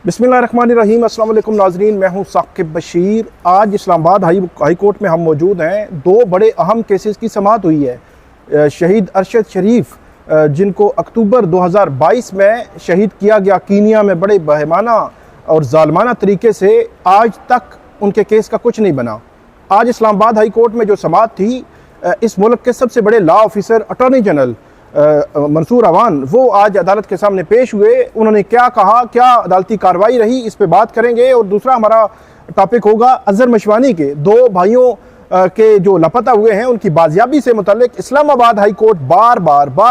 बिस्मिल्लाहिर्रहमानिर्रहीम। अस्सलाम वालेकुम नाज़रीन, मैं हूं साकिब बशीर। आज इस्लामाबाद हाई कोर्ट में हम मौजूद हैं। दो बड़े अहम केसेस की समाअत हुई है। शहीद अरशद शरीफ जिनको अक्टूबर 2022 में शहीद किया गया कीनिया में बड़े बहमाना और जालमाना तरीके से, आज तक उनके केस का कुछ नहीं बना। आज इस्लामाबाद हाई कोर्ट में जो समाअत थी, इस मुल्क के सबसे बड़े law officer attorney general Mansoor Awan वो आज अदालत के सामने पेश हुए। उन्होंने क्या कहा, क्या अदालती कार्रवाई रही, इस पे बात करेंगे। और दूसरा हमारा टॉपिक होगा अजहर मशवानी के दो भाइयों के जो लापता हुए हैं उनकी बाजियाबी से मुतल्लिक। इस्लामाबाद हाई कोर्ट बार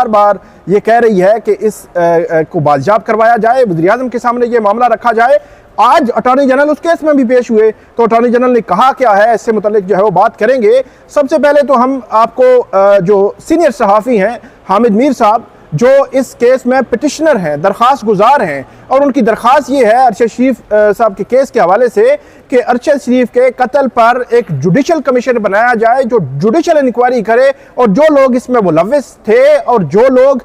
बार ये कह रही है कि इस को बाजियाब करवाया जाए, वज़ीर-ए-आज़म के सामने ये मामला रखा जाए। आज अटॉर्नी जनरल उस केस में भी पेश हुए, तो अटॉर्नी जनरल ने कहा क्या है, इससे मुतल्लिक जो है वो बात करेंगे। सबसे पहले तो हम आपको जो सीनियर सहाफ़ी हैं हामिद मीर साहब, जो इस केस में पिटिशनर हैं, दरख्वास्त गुजार हैं, और उनकी दरख्वास्त ये है अरशद शरीफ साहब के केस के हवाले से कि अरशद शरीफ के कत्ल पर एक जुडिशल कमीशन बनाया जाए जो जुडिशल इंक्वायरी करे, और जो लोग इसमें मुलव्विस थे और जो लोग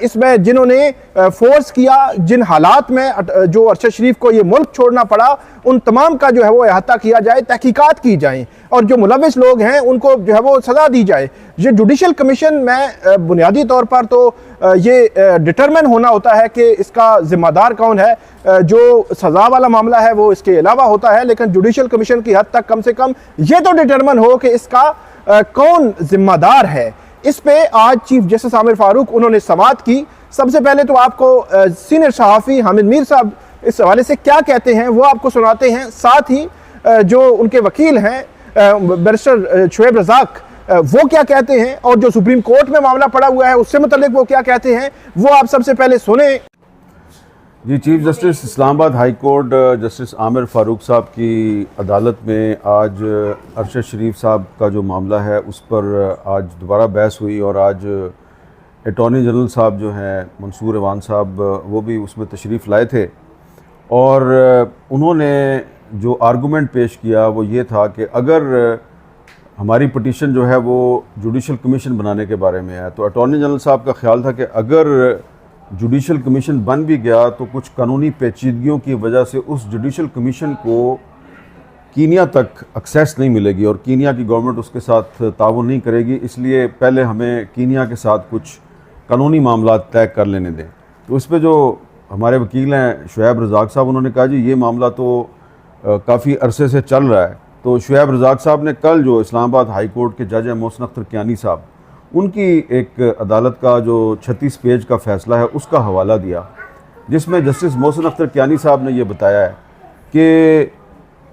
इसमें जिन्होंने फोर्स किया, जिन हालात में जो अरशद शरीफ को ये मुल्क छोड़ना पड़ा, उन तमाम का जो है वो अहाता किया जाए, तहकीकात की जाए, और जो मुलव्विस लोग हैं उनको जो है वो सज़ा दी जाए। ये जुडिशल कमीशन में बुनियादी तौर पर तो ये डिटरमिन होना होता है कि इसका जिम्मेदार कौन है। जो सज़ा वाला मामला है वो इसके अलावा होता है, लेकिन जुडिशल कमीशन की हद तक कम से कम ये तो डिटरमिन हो कि इसका कौन जिम्मेदार है। इस पे आज चीफ जस्टिस आमिर फारूक उन्होंने समाअत की। सबसे पहले तो आपको सीनियर सहाफ़ी हामिद मीर साहब इस हवाले से क्या कहते हैं वो आपको सुनाते हैं। साथ ही जो उनके वकील हैं बैरिस्टर शुएब रज़ाक, वो क्या कहते हैं, और जो सुप्रीम कोर्ट में मामला पड़ा हुआ है उससे मुतल्लिक वो क्या कहते हैं, वो आप सबसे पहले सुने। जी, chief justice Islamabad high court justice Aamir Farooq sahab की अदालत में आज अरशद शरीफ साहब का जो मामला है उस पर आज दोबारा बहस हुई, और आज अटॉर्नी जनरल साहब जो हैं मंसूर अवान साहब, वो भी उसमें तशरीफ़ लाए थे। और उन्होंने जो आर्गूमेंट पेश किया वो ये था कि अगर हमारी पटिशन जो है वो जुडिशल कमीशन बनाने के बारे में है, तो अटॉर्नी जनरल साहब का ख्याल था कि अगर जुडिशल कमीशन बन भी गया तो कुछ कानूनी पेचीदगियों की वजह से उस जुडिशल कमीशन को कीनिया तक एक्सेस नहीं मिलेगी और कीनिया की गवर्नमेंट उसके साथ ताउन नहीं करेगी, इसलिए पहले हमें कीनिया के साथ कुछ कानूनी मामला तय कर लेने दें। तो इस पर जो हमारे वकील हैं शुएब रज़ाक साहब, उन्होंने कहा जी ये मामला तो काफ़ी अरसे से चल रहा है। तो शुएब रज़ाक साहब ने कल जो इस्लामाबाद हाई कोर्ट के जज हैं मोहसिन अख्तर कियानी साहब, उनकी एक अदालत का जो 36 पेज का फ़ैसला है उसका हवाला दिया, जिसमें जस्टिस मोहसिन अख्तर कियानी साहब ने ये बताया है कि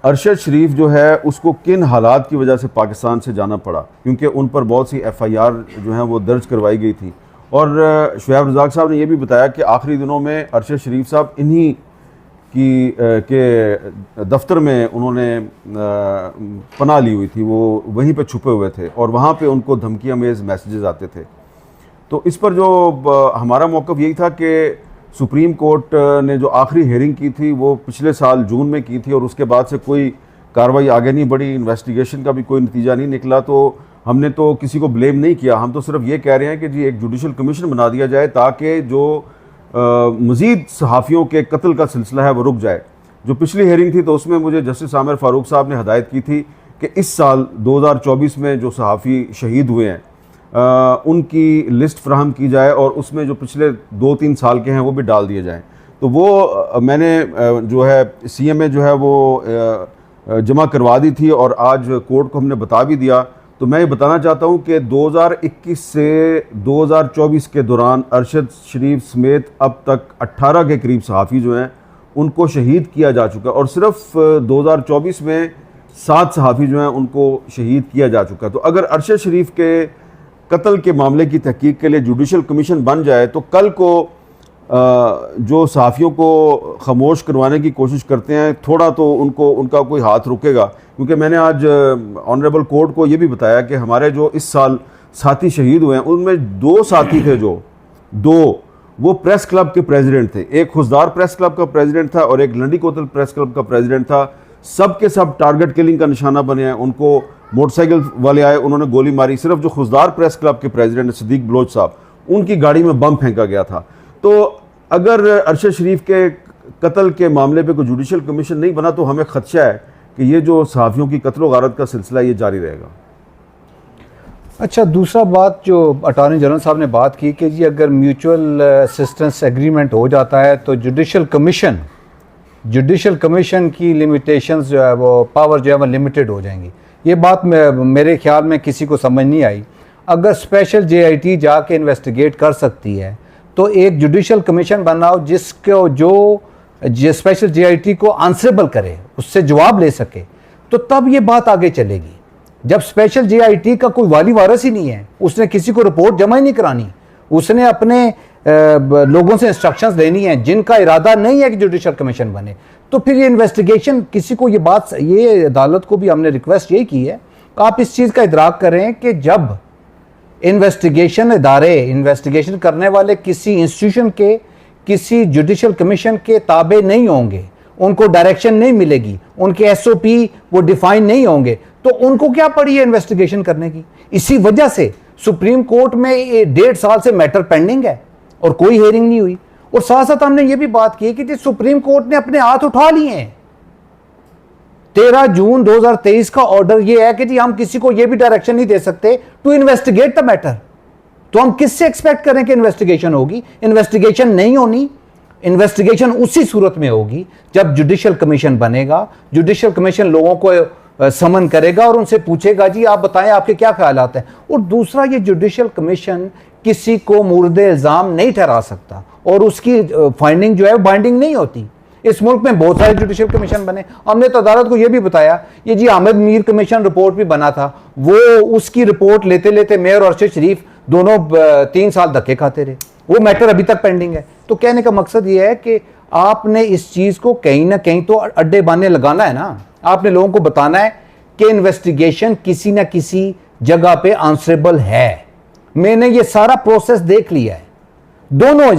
अरशद शरीफ जो है उसको किन हालात की वजह से पाकिस्तान से जाना पड़ा, क्योंकि उन पर बहुत सी FIR जो हैं वो दर्ज करवाई गई थी। और शुएब रज़ाक साहब ने यह भी बताया कि आखिरी दिनों में अरशद शरीफ साहब इन्हीं के दफ्तर में उन्होंने पनाह ली हुई थी, वो वहीं पे छुपे हुए थे और वहाँ पे उनको धमकी अमेज़ मैसेजेस आते थे। तो इस पर जो हमारा मौक़िफ़ यही था कि सुप्रीम कोर्ट ने जो आखिरी हेयरिंग की थी वो पिछले साल जून में की थी, और उसके बाद से कोई कार्रवाई आगे नहीं बढ़ी, इन्वेस्टिगेशन का भी कोई नतीजा नहीं निकला। तो हमने तो किसी को ब्लेम नहीं किया, हम तो सिर्फ ये कह रहे हैं कि जी एक जुडिशल कमीशन बना दिया जाए ताकि जो मज़ीद सहाफ़ियों के कत्ल का सिलसिला है वो रुक जाए। जो पिछली हेयरिंग थी तो उसमें मुझे जस्टिस आमिर फारूक साहब ने हदायत की थी कि इस साल 2024 में जो सहाफ़ी शहीद हुए हैं उनकी लिस्ट फ्राहम की जाए, और उसमें जो पिछले 2-3 साल के हैं वो भी डाल दिए जाएँ। तो वो मैंने जो है CMA जो है वो जमा करवा दी थी, और आज कोर्ट को हमने बता भी दिया। तो मैं ये बताना चाहता हूँ कि 2021 से 2024 के दौरान अरशद शरीफ समेत अब तक 18 के करीब सहाफ़ी जो हैं उनको शहीद किया जा चुका है, और सिर्फ 2024 में 7 सहाफ़ी जो हैं उनको शहीद किया जा चुका है। तो अगर अरशद शरीफ के कत्ल के मामले की तहकीक के लिए जुडिशल कमीशन बन जाए तो कल को जो सहाफ़ियों को खामोश करवाने की कोशिश करते हैं, थोड़ा तो उनका कोई हाथ रुकेगा। क्योंकि मैंने आज ऑनरेबल कोर्ट को ये भी बताया कि हमारे जो इस साल साथी शहीद हुए हैं उनमें 2 साथी थे, जो 2 वो प्रेस क्लब के प्रेसिडेंट थे। एक खुशदार प्रेस क्लब का प्रेसिडेंट था और एक लंडी कोतल प्रेस क्लब का प्रेसिडेंट था। सब के सब टारगेट किलिंग का निशाना बने हैं। उनको मोटरसाइकिल वाले आए, उन्होंने गोली मारी। सिर्फ जो खुशदार प्रेस क्लब के प्रेसिडेंट सिद्दीक बलोच साहब, उनकी गाड़ी में बम फेंका गया था। तो अगर अरशद शरीफ के कत्ल के मामले पे कोई जुडिशल कमीशन नहीं बना तो हमें खदशा है कि ये जो सहाफ़ियों की कत्ल व गारत का सिलसिला ये जारी रहेगा। अच्छा, दूसरा बात जो अटॉर्नी जनरल साहब ने बात की कि जी अगर म्यूचुअल असिस्टेंस एग्रीमेंट हो जाता है तो जुडिशल कमीशन की लिमिटेशंस जो है वो पावर जो है वो लिमिटेड हो जाएंगी। ये बात मेरे ख्याल में किसी को समझ नहीं आई। अगर स्पेशल JIT जाके इन्वेस्टिगेट कर सकती है तो एक जुडिशल कमीशन बनाओ जिसको जो स्पेशल JIT को आंसरेबल करे, उससे जवाब ले सके, तो तब ये बात आगे चलेगी। जब स्पेशल JIT का कोई वाली वारस ही नहीं है, उसने किसी को रिपोर्ट जमा ही नहीं करानी, उसने अपने लोगों से इंस्ट्रक्शंस लेनी है जिनका इरादा नहीं है कि जुडिशल कमीशन बने, तो फिर ये इन्वेस्टिगेशन किसी को ये अदालत को भी हमने रिक्वेस्ट यही की है कि आप इस चीज़ का इदराक करें कि जब इन्वेस्टिगेशन करने वाले किसी इंस्टीट्यूशन के, किसी जुडिशल कमीशन के ताबे नहीं होंगे, उनको डायरेक्शन नहीं मिलेगी, उनके SOP वो डिफाइन नहीं होंगे, तो उनको क्या पड़ी है इन्वेस्टिगेशन करने की। इसी वजह से सुप्रीम कोर्ट में 1.5 साल से मैटर पेंडिंग है और कोई हियरिंग नहीं हुई। और साथ साथ हमने ये भी बात की कि सुप्रीम कोर्ट ने अपने हाथ उठा लिए हैं। 13 जून 2023 का ऑर्डर ये है कि जी हम किसी को ये भी डायरेक्शन नहीं दे सकते टू इन्वेस्टिगेट द मैटर। तो हम किससे एक्सपेक्ट करें कि इन्वेस्टिगेशन होगी? इन्वेस्टिगेशन नहीं होनी। इन्वेस्टिगेशन उसी सूरत में होगी जब जुडिशल कमीशन बनेगा। जुडिशल कमीशन लोगों को समन करेगा और उनसे पूछेगा जी आप बताएं आपके क्या ख्यालात हैं। और दूसरा, ये जुडिशल कमीशन किसी को मुर्द इल्ज़ाम नहीं ठहरा सकता और उसकी फाइंडिंग जो है बाइंडिंग नहीं होती। इस मुल्क में बहुत सारे जुडिशल कमीशन बने। हमने तो अदालत को यह भी बताया, ये जी अहमद मीर कमीशन रिपोर्ट भी बना था, वो उसकी रिपोर्ट लेते लेते मेयर और अरशद शरीफ दोनों 3 साल धक्के खाते रहे, वो मैटर अभी तक पेंडिंग है। तो कहने का मकसद ये है कि आपने इस चीज़ को कहीं ना कहीं तो अड्डे बांधने लगाना है ना। आपने लोगों को बताना है कि इन्वेस्टिगेशन किसी ना किसी जगह पे आंसरेबल है। मैंने ये सारा प्रोसेस देख लिया है, दोनों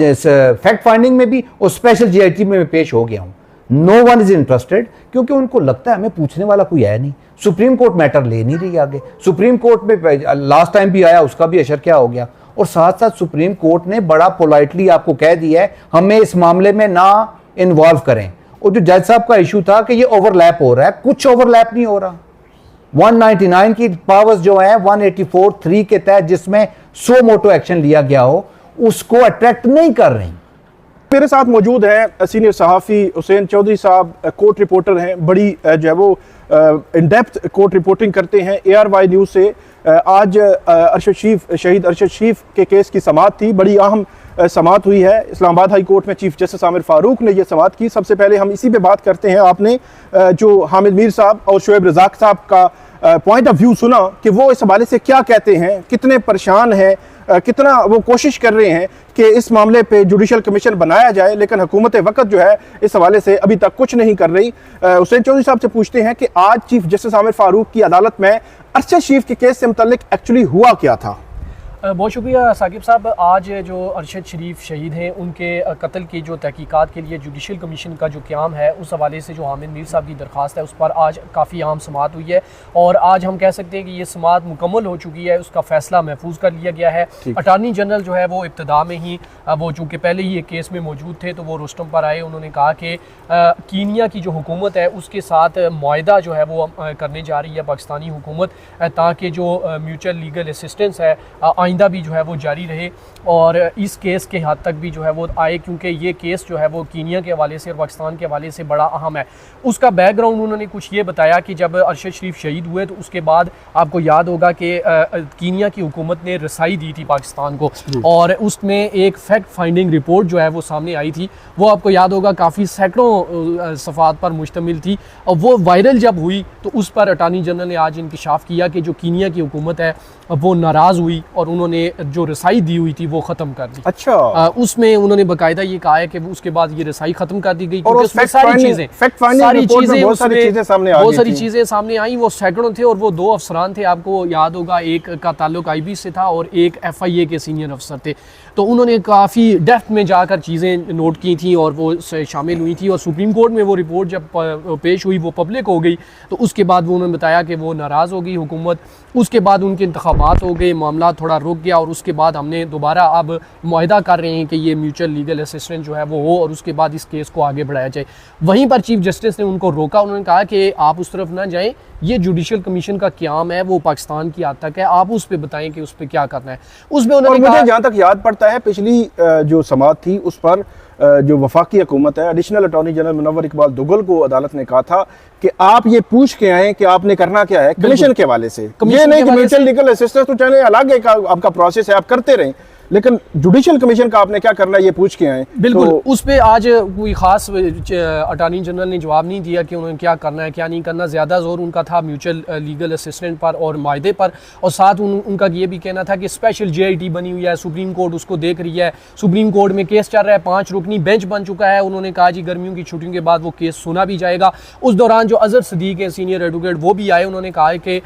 फैक्ट फाइंडिंग में भी और स्पेशल JIT में पेश हो गया हूं। नो वन इज इंटरेस्टेड, क्योंकि उनको लगता है हमें पूछने वाला कोई है नहीं। सुप्रीम कोर्ट मैटर ले नहीं रही आगे। सुप्रीम कोर्ट में लास्ट टाइम भी आया, उसका भी असर क्या हो गया। और साथ साथ सुप्रीम कोर्ट ने बड़ा पोलाइटली आपको कह दिया है हमें इस मामले में ना इन्वॉल्व करें। और जो जज साहब का इशू था कि ये ओवरलैप हो रहा है, कुछ ओवरलैप नहीं हो रहा। 199 की पावर्स जो है 184(3) के तहत जिसमें 100 मोटो एक्शन लिया गया हो, उसको अट्रैक्ट नहीं कर रही। मेरे साथ मौजूद हैं सीनियर सहाफ़ी हुसैन चौधरी साहब, कोर्ट रिपोर्टर हैं, बड़ी जो है वो इन डेप्थ कोर्ट रिपोर्टिंग करते हैं ARY न्यूज़ से। आज शहीद अरशद शरीफ के केस की समाअत थी, बड़ी अहम समाअत हुई है। इस्लामाबाद हाई कोर्ट में चीफ जस्टिस आमिर फारूक ने यह समाअत की। सबसे पहले हम इसी पे बात करते हैं। आपने जो हामिद मीर साहब और शोएब रज़ाक साहब का पॉइंट ऑफ व्यू सुना कि वो इस हवाले से क्या कहते हैं, कितने परेशान हैं, कितना वो कोशिश कर रहे हैं कि इस मामले पे जुडिशल कमीशन बनाया जाए, लेकिन हुकूमत वक्त जो है इस हवाले से अभी तक कुछ नहीं कर रही। हुसैन चौधरी साहब से पूछते हैं कि आज चीफ जस्टिस आमिर फारूक की अदालत में अरशद शरीफ के केस से मुतल्लिक एक्चुअली हुआ क्या था? बहुत शुक्रिया साकिब साहब। आज जो अरशद शरीफ शहीद हैं उनके कत्ल की जो तहकीकात के लिए जुडिशल कमीशन का जो क़याम है, उस हवाले से जो हामिद मीर साहब की दरख्वास्त है उस पर आज काफ़ी अहम समाअत हुई है। और आज हम कह सकते हैं कि ये समाअत मुकम्मल हो चुकी है, उसका फ़ैसला महफूज कर लिया गया है। अटार्नी जनरल जो है वो इब्तदा में ही वो चूँकि पहले ही एक केस में मौजूद थे तो वो रुस्तम पर आए। उन्होंने कहा कि कीनिया की जो हुकूमत है उसके साथ मुआहदा जो है वो करने जा रही है पाकिस्तानी हुकूमत, ताकि जो म्यूचुअल लीगल असिस्टेंस है आइंदा भी जो है वो जारी रहे और इस केस के हद तक भी जो है वो आए, क्योंकि ये केस जो है वो कीनिया के हवाले से और पाकिस्तान के हवाले से बड़ा अहम है। उसका बैकग्राउंड उन्होंने कुछ ये बताया कि जब अरशद शरीफ शहीद हुए तो उसके बाद आपको याद होगा कि कीनिया की हुकूमत ने रसाई दी थी पाकिस्तान को और उसमें एक फैक्ट फाइंडिंग रिपोर्ट जो है वो सामने आई थी। वो आपको याद होगा काफ़ी सैकड़ों सफ़ात पर मुश्तमिल थी और वो वायरल जब हुई तो उस पर अटार्नी जनरल ने आज इंकशाफ किया कि जो कीनिया की हुकूमत है वो नाराज़ हुई और उन्होंने जो रसाई दी हुई थी वो ख़त्म कर दी। अच्छा। उसमें उन्होंने बाकायदा ये कहा है कि उसके बाद ये रसाई ख़त्म कर दी गई, और उसमें सारी चीज़ें बहुत सारी चीज़ें सामने आई। वो सैकड़ों थे और वो 2 अफसरान थे, आपको याद होगा, एक का ताल्लुक IB से था और एक FIA के सीनियर अफसर थे। तो उन्होंने काफ़ी डेप्थ में जाकर चीज़ें नोट की थी और वो शामिल हुई थी और सुप्रीम कोर्ट में वो रिपोर्ट जब पेश हुई वो पब्लिक हो गई तो उसके बाद वो उन्होंने बताया कि वो नाराज़ हो गई हुकूमत। उसके बाद उनके इंतखाबात हो गए, मामला थोड़ा रुक रुक गया और उसके बाद हमने दोबारा अब मुआहदा कर रहे हैं कि ये म्यूचुअल लीगल असिस्टेंट जो है वो हो और उसके बाद इस केस को आगे बढ़ाया जाए। वहीं पर चीफ जस्टिस ने उनको रोका, उन्होंने कहा कि आप उस तरफ ना जाएं, ये जुडिशल कमीशन का क़याम है वो पाकिस्तान की हद तक है, आप उस पर बताएं कि उस पर क्या करना है। उसमें उन्होंने मुझे कहा, जहाँ तक याद पड़ता है पिछली जो समाअत थी उस पर जो वफाकी हुकूमत है, additional attorney general Munawwar Iqbal Dugal को अदालत ने कहा था कि आप ये पूछ के आए कि आपने करना क्या है कमीशन के हवाले से, ये नहीं कि म्यूचुअल लीगल असिस्टेंस तो चले अलग है, आपका प्रोसेस है, आप करते रहें, लेकिन जुडिशल कमीशन का आपने क्या करना है ये पूछ के आए। बिल्कुल तो उस पर आज कोई ख़ास अटॉर्नी जनरल ने जवाब नहीं दिया कि उन्होंने क्या करना है क्या नहीं करना। ज़्यादा जोर उनका था म्यूचुअल लीगल असिस्टेंट पर और मायदे पर, और साथ उनका ये भी कहना था कि स्पेशल JIT बनी हुई है, सुप्रीम कोर्ट उसको देख रही है, सुप्रीम कोर्ट में केस चल रहा है, 5 रुकनी बेंच बन चुका है। उन्होंने कहा जी गर्मियों की छुट्टियों के बाद वो केस सुना भी जाएगा। उस दौरान जो अजहर सदीक है सीनियर एडवोकेट वो भी आए, उन्होंने कहा कि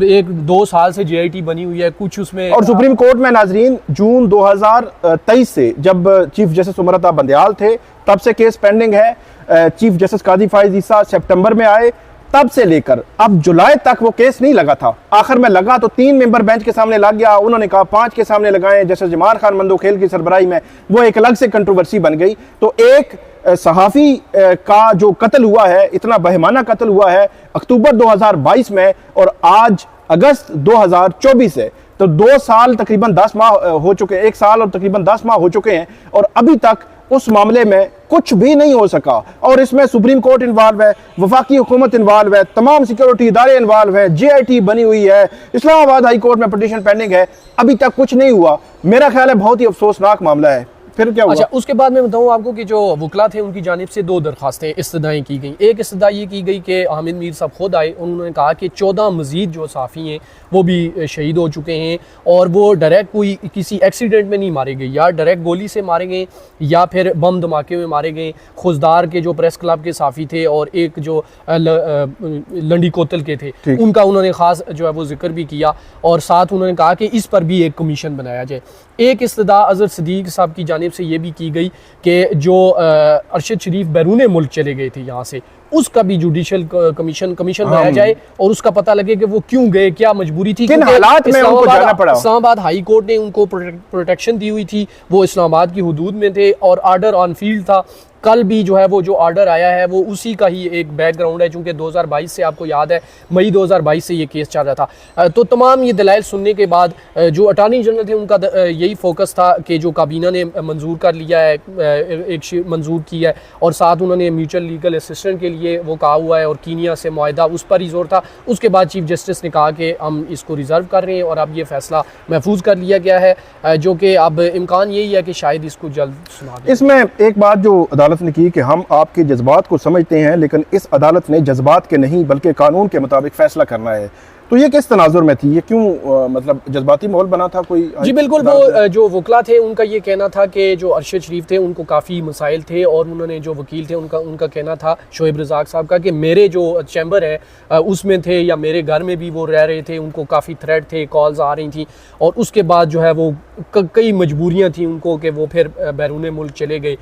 1-2 साल से JIT बनी हुई है, कुछ उसमें और सुप्रीम कोर्ट में नाजरीन जून 2023 से जब चीफ जस्टिस उमर अता बंदयाल थे तब से केस पेंडिंग है। चीफ जस्टिस काजी फायज ईसा सितंबर में आए, तब से लेकर अब जुलाई तक वो केस नहीं लगा था। आखिर में लगा तो 3 मेंबर बेंच के सामने लग गया, उन्होंने कहा 5 के सामने लगाएं, जस्टिस जमाल खान मंदोखेल की सरबराही में, वो एक अलग से कंट्रोवर्सी बन गई। तो एक सहाफ़ी का जो कत्ल हुआ है, इतना बहमाना कत्ल हुआ है अक्टूबर 2022 में और आज अगस्त 2024 है, तो 2 साल तकरीबन 10 माह हो चुके हैं, 1 साल और तकरीबन 10 माह हो चुके हैं और अभी तक उस मामले में कुछ भी नहीं हो सका। और इसमें सुप्रीम कोर्ट इन्वॉल्व है, वफाकी हुकूमत इन्वॉल्व है, तमाम सिक्योरिटी इदारे इन्वॉल्व है, JIT बनी हुई है, इस्लामाबाद हाई कोर्ट में पिटीशन पेंडिंग है, अभी तक कुछ नहीं हुआ। मेरा ख्याल है बहुत ही अफसोसनाक मामला है। फिर क्या हुआ? अच्छा, उसके बाद मैं बताऊं आपको कि जो वकला थे उनकी जानिब से 2 दरखास्तें इस्तदाएँ की गई। एक इस्तदा ये की गई कि हामिद मीर साहब खुद आए, उन्होंने कहा कि 14 मजीद जो साफ़ी हैं वो भी शहीद हो चुके हैं और वो डायरेक्ट कोई किसी एक्सीडेंट में नहीं मारे गए, या डायरेक्ट गोली से मारे गए या फिर बम धमाके में मारे गए। खुजदार के जो प्रेस क्लब के साफ़ी थे और एक जो लंडी कोतल के थे उनका उन्होंने ख़ास जो है वो जिक्र भी किया और साथ उन्होंने कहा कि इस पर भी एक कमीशन बनाया जाए। एक इस्तदा अजहर सदीक साहब की जानिब से ये भी की गई कि जो अरशद शरीफ बैरून मुल्क चले गए थे यहाँ से, उसका भी जुडिशल कमीशन बनाया जाए और उसका पता लगे कि वो क्यों गए, क्या मजबूरी थी, किन हालात में उनको जाना पड़ा। इस्लामाबाद हाई कोर्ट ने उनको प्रोटेक्शन दी हुई थी, वो इस्लामाबाद की हुदूद में थे और आर्डर ऑन फील्ड था। कल भी जो है वो जो ऑर्डर आया है वो उसी का ही एक बैकग्राउंड है, चूँकि 2022 से आपको याद है मई 2022 से ये केस चल रहा था। तो तमाम ये दलाइल सुनने के बाद जो अटॉर्नी जनरल थे उनका यही फोकस था कि जो काबीना ने मंजूर कर लिया है, एक मंजूर किया है और साथ उन्होंने म्यूचुअल लीगल असिस्टेंट के लिए वो कहा हुआ है और कीनिया से मुआहदा, उस पर ही जोर था। उसके बाद चीफ जस्टिस ने कहा कि हम इसको रिजर्व कर रहे हैं और अब ये फैसला महफूज कर लिया गया है, जो कि अब इम्कान यही है कि शायद इसको जल्द सुना दें। इसमें एक बात जो अदालत ने की कि हम आपके जज्बात को समझते हैं, लेकिन इस अदालत ने जज्बात के नहीं बल्कि कानून के मुताबिक फैसला करना है। तो ये किस तनाजुर में थी, ये क्यों मतलब जज्बाती माहौल बना था कोई? जी बिल्कुल, वो जो वकला थे उनका ये कहना था कि जो अरशद शरीफ थे उनको काफ़ी मसाइल थे और उन्होंने जो वकील थे उनका कहना था शोएब रज़ाक साहब का कि मेरे जो चैम्बर है उसमें थे या मेरे घर में भी वो रह रहे थे, उनको काफ़ी थ्रेट थे, कॉल्स आ रही थी और उसके बाद जो है वो कई मजबूरियाँ थी उनको कि वो फिर बैरून मुल्क चले गए।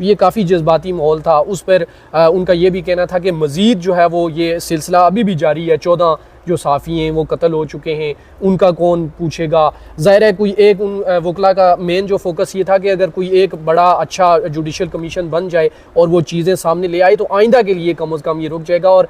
ये काफ़ी जज्बाती माहौल था। उस पर उनका ये भी कहना था कि मज़ीद जो है वो ये सिलसिला अभी भी जारी है, 14 जो साफ़ी हैं वो कत्ल हो चुके हैं, उनका कौन पूछेगा। ज़ाहिर है कोई एक उन वकला का मेन जो फोकस ये था कि अगर कोई एक बड़ा अच्छा जुडिशल कमीशन बन जाए और वो चीज़ें सामने ले आए तो आइंदा के लिए कम अज़ कम ये रुक जाएगा। और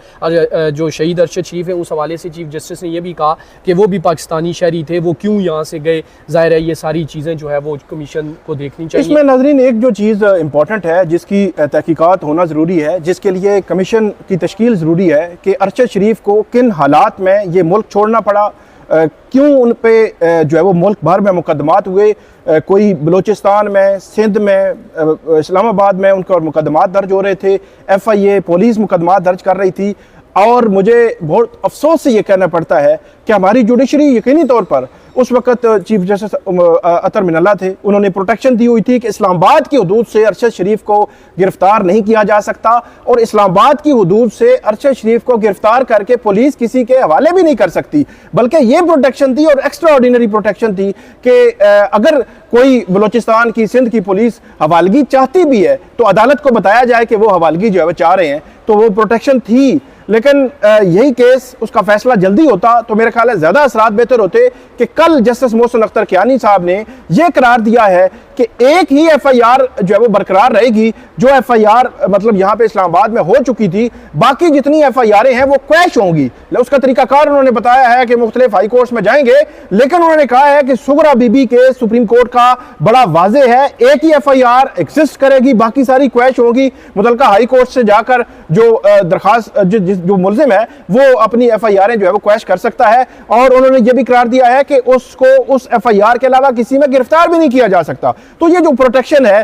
जो शहीद अरशद शरीफ है उस हवाले से चीफ जस्टिस ने यह भी कहा कि वो भी पाकिस्तानी शहरी थे, वो क्यों यहाँ से गए। ज़ाहिर है ये सारी चीज़ें जो है वो कमीशन को देखनी चाहिए। इसमें नाज़रीन एक जो चीज़ इंपॉर्टेंट है जिसकी तहकीकात होना ज़रूरी है, जिसके लिए कमीशन की तश्कील ज़रूरी है कि अरशद शरीफ को किन हालात में ये मुल्क छोड़ना पड़ा, क्यों उन पे जो है वो मुल्क भर में मुकदमात हुए, कोई बलूचिस्तान में, सिंध में, इस्लामाबाद में उनका मुकदमात दर्ज हो रहे थे, FIA पुलिस मुकदमात दर्ज कर रही थी। और मुझे बहुत अफसोस से ये कहना पड़ता है कि हमारी जुडिशरी यकीनी तौर पर उस वक्त चीफ जस्टिस अतर मिनल्ला थे, उन्होंने प्रोटेक्शन दी हुई थी कि इस्लामाबाद की हदूद से अरशद शरीफ को गिरफ्तार नहीं किया जा सकता और इस्लामाबाद की हदूद से अरशद शरीफ को गिरफ्तार करके पुलिस किसी के हवाले भी नहीं कर सकती। बल्कि ये प्रोटेक्शन थी और एक्स्ट्रा ऑर्डिनरी प्रोटेक्शन थी कि अगर कोई बलूचिस्तान की, सिंध की पुलिस हवालगी चाहती भी है तो अदालत को बताया जाए कि वो हवालगी जो है वो चाह रहे हैं, तो वो प्रोटेक्शन थी। लेकिन यही केस उसका फैसला जल्दी होता तो मेरे ख्याल है ज़्यादा असरात बेहतर होते कि कल जस्टिस मोहसिन अख्तर कियानी साहब ने यह करार दिया है कि एक ही FIR जो है वो बरकरार रहेगी, जो FIR मतलब यहाँ पे इस्लामाबाद में हो चुकी थी, बाकी जितनी FIR हैं वो क्रैश होंगी। उसका तरीकाकार उन्होंने बताया है कि मुख्तलिफ हाई कोर्ट्स में जाएंगे, लेकिन उन्होंने कहा है कि सुगरा बीबी के सुप्रीम कोर्ट का बड़ा वाजे है, एक ही FIR एग्जिस्ट करेगी, बाकी सारी क्रैश होगी। मुतलका हाई कोर्ट से जाकर जो दरखास्त जो मुलजिम है वो अपनी FIR जो है वो क्रैश कर सकता है, और उन्होंने ये भी करार दिया है कि उसको उस FIR के अलावा किसी में गिरफ्तार भी नहीं किया जा सकता। तो ये जो प्रोटेक्शन है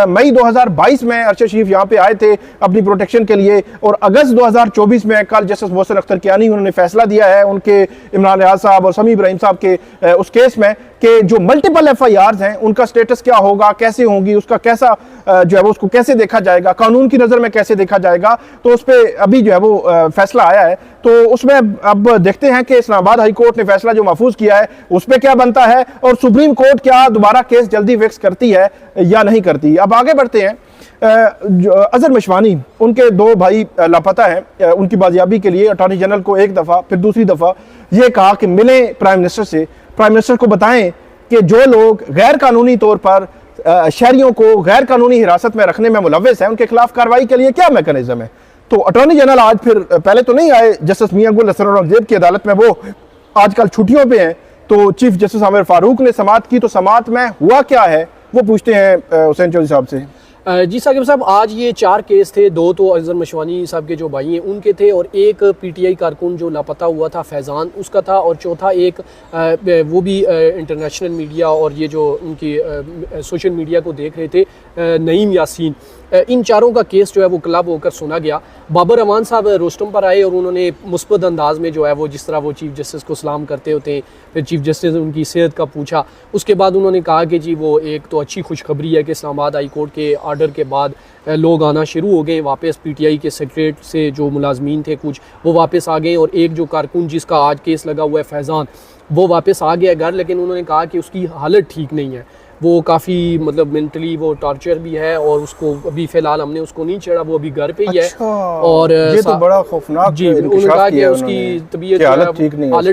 मई 2022 में अरशद शरीफ यहाँ पे आए थे अपनी प्रोटेक्शन के लिए, और अगस्त 2024 में कल जस्टिस मोहसिन अख्तर कियानी उन्होंने फैसला दिया है उनके इमरान रियाज साहब और समी इब्राहिम साहब के उस केस में कि जो मल्टीपल FIRs हैं उनका स्टेटस क्या होगा, कैसे होंगी, उसका कैसा जो है वो उसको कैसे देखा जाएगा, कानून की नज़र में कैसे देखा जाएगा। तो उस पर अभी जो है वो फैसला आया है, तो उसमें अब देखते हैं कि इस्लामाबाद हाई कोर्ट ने फैसला जो महफूज किया है उस पर क्या बनता है, और सुप्रीम कोर्ट क्या दोबारा केस जल्दी फिक्स करती है या नहीं करती। अब आगे बढ़ते हैं। अजहर मशवानी, उनके 2 भाई लापता हैं, उनकी बाजियाबी के लिए अटॉर्नी जनरल को एक दफ़ा फिर दूसरी दफ़ा ये कहा कि मिलें प्राइम मिनिस्टर से, प्राइम मिनिस्टर को बताएं कि जो लोग गैर कानूनी तौर पर शहरियों को गैर कानूनी हिरासत में रखने में मुलव्वस हैं उनके खिलाफ कार्रवाई के लिए क्या मैकेनिज्म है। तो अटॉर्नी जनरल आज फिर पहले तो नहीं आए जस्टिस मियां गुल हसन औरंगजेब की अदालत में, वो आजकल छुट्टियों पे हैं, तो चीफ जस्टिस आमिर फारूक ने समाअत की। तो समाअत में हुआ क्या है वो पूछते हैं हुसैन चौधरी साहब से। जी साकिब साहब, आज ये 4 केस थे, 2 तो अजहर मशवानी साहब के जो भाई हैं उनके थे, और एक PTI कारकुन जो लापता हुआ था फैज़ान उसका था, और चौथा एक वो भी इंटरनेशनल मीडिया और ये जो उनकी सोशल मीडिया को देख रहे थे नईम यासीन। इन चारों का केस जो है वो क्लब होकर सुना गया। बाबर अमान साहब रोस्टम पर आए और उन्होंने मुस्बत अंदाज में जो है वो जिस तरह वो चीफ़ जस्टिस को सलाम करते होते हैं, फिर चीफ़ जस्टिस ने उनकी सेहत का पूछा, उसके बाद उन्होंने कहा कि जी वो एक तो अच्छी खुशखबरी है कि इस्लामाबाद हाई कोर्ट के आर्डर के बाद लोग आना शुरू हो गए वापस, PTI के सेक्रेटरीट से जो मुलाजमीन थे कुछ वो वापस आ गए, और एक जो कारकुन जिसका आज केस लगा हुआ है फैज़ान वो वापस आ गया घर, लेकिन उन्होंने कहा कि उसकी हालत ठीक नहीं है, वो काफ़ी मतलब मेंटली वो टॉर्चर भी है, और उसको अभी फ़िलहाल हमने उसको नहीं छेड़ा, वो अभी घर पे ही है। और ये तो बड़ा खौफनाक जी, उन्होंने कहा कि उसकी तबीयत हालत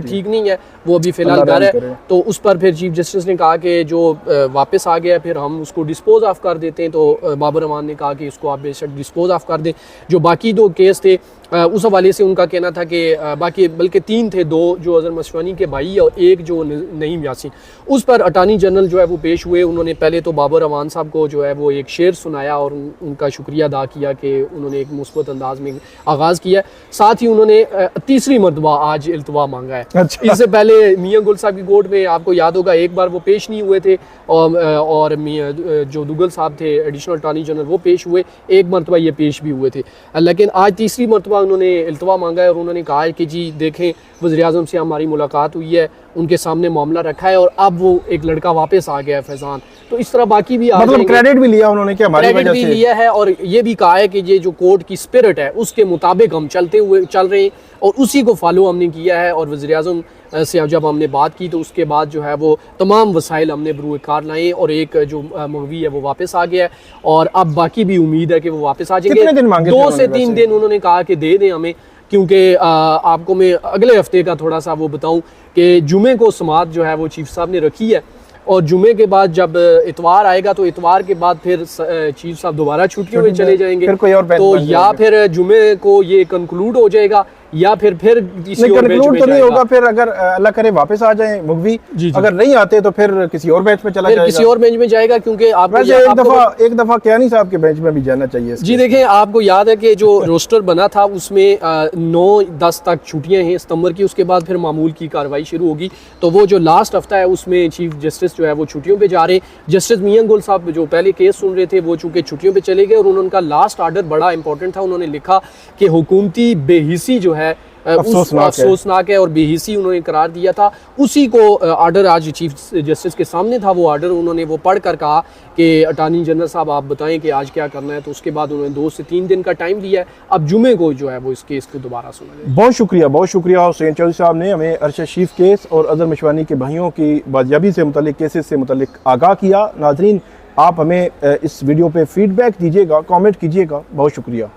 ठीक नहीं है, वो अभी फ़िलहाल घर है। तो उस पर फिर चीफ जस्टिस ने कहा कि जो वापस आ गया फिर हम उसको डिस्पोज ऑफ कर देते हैं। तो बाबर अमान ने कहा कि इसको आप बेशक डिस्पोज ऑफ कर दें। जो बाकी 2 केस थे उस हवाले से उनका कहना था कि बाकी बल्कि 3 थे, 2 जो अजहर मशवानी के भाई और एक जो नईम यासीन, उस पर अटार्नी जनरल जो है वो पेश हुए। उन्होंने पहले तो बाबर अमान साहब को जो है वो एक शेर सुनाया और उनका शुक्रिया अदा किया कि उन्होंने एक मुस्बत अंदाज में आगाज़ किया। साथ ही उन्होंने तीसरी मरतबा आज इल्तवा मांगा है। अच्छा। इससे पहले मियां गुल साहब की कोर्ट में आपको याद होगा एक बार वो पेश नहीं हुए थे, और मियां जो दुगल साहब थे एडिशनल अटॉर्नी जनरल वो पेश हुए, एक मरतबा ये पेश भी हुए थे, लेकिन आज तीसरी मरतबा उन्होंने इल्तवा मांगा है और उन्होंने कहा है कि जी देखें वज़ीर-ए-आज़म से हमारी मुलाकात हुई है, उनके सामने मामला रखा है और अब वो एक लड़का वापस आ गया है फैज़ान। तो इस तरह बाकी भी मतलब क्रेडिट भी लिया उन्होंने, क्या हमारी क्रेडिट भी लिया है और ये भी कहा है कि ये जो कोर्ट की स्पिरिट है उसके मुताबिक हम चल रहे हैं और उसी को फॉलो हमने किया है। और वज़ीर-ए-आज़म से जब हमने बात की तो उसके बाद जो है वो तमाम वसाइल हमने बरूए कार लाए और एक जो मगवी है वो वापस आ गया है और अब बाकी भी उम्मीद है कि वो वापस आ जाएंगे। 2 से 3 दिन उन्होंने कहा कि दे दें हमें, क्योंकि आपको मैं अगले हफ्ते का थोड़ा सा वो बताऊं कि जुमे को समाअत जो है वो चीफ साहब ने रखी है और जुमे के बाद जब इतवार आएगा तो इतवार के बाद फिर चीफ साहब दोबारा छुट्टियों में चले जाएंगे, तो या फिर जुमे को ये कंक्लूड हो जाएगा या फिर किसी और बेंच में तो नहीं होगा। फिर अगर अल्लाह करे वापस आ जाए मुगवी, अगर नहीं आते तो फिर किसी और बेंच में चला जाएगा, किसी और बेंच में जाएगा। क्योंकि एक दफा कियानी साहब के बेंच में भी जाना चाहिए। जी देखें, आपको याद है कि जो रोस्टर बना था उसमें 9-10 तक छुट्टियां हैं सितंबर की, उसके बाद फिर मामूल की कार्रवाई शुरू होगी। तो वो जो लास्ट हफ्ता है उसमें चीफ जस्टिस जो है वो छुट्टियों पे जा रहे। जस्टिस मियां गुल साहब जो पहले केस सुन रहे थे वो चूंकि छुट्टियों पे चले गए और उनका लास्ट आर्डर बड़ा इंपॉर्टेंट था। उन्होंने लिखा कि हुकूमती बेहिसी जो है अफसोसनाक है और बेहिसी उन्होंने करार दिया था। उसी को आर्डर आज चीफ जस्टिस के सामने था, वो आर्डर उन्होंने वो पढ़ कर कहा कि अटॉर्नी जनरल साहब आप बताएं कि आज क्या करना है। तो उसके बाद उन्होंने 2 से 3 दिन का टाइम दिया है, अब जुमे को जो है वो इस केस को दोबारा सुना जाए। बहुत शुक्रिया हुसैन चौधरी साहब ने हमें अरशद शरीफ केस और अजहर मशवानी के भाइयों की बाजियाबी से मुतल्लिक केसेस से मुतल्लिक आगाह किया। नाजरीन, आप हमें इस वीडियो पे फीडबैक दीजिएगा, कमेंट कीजिएगा। बहुत शुक्रिया।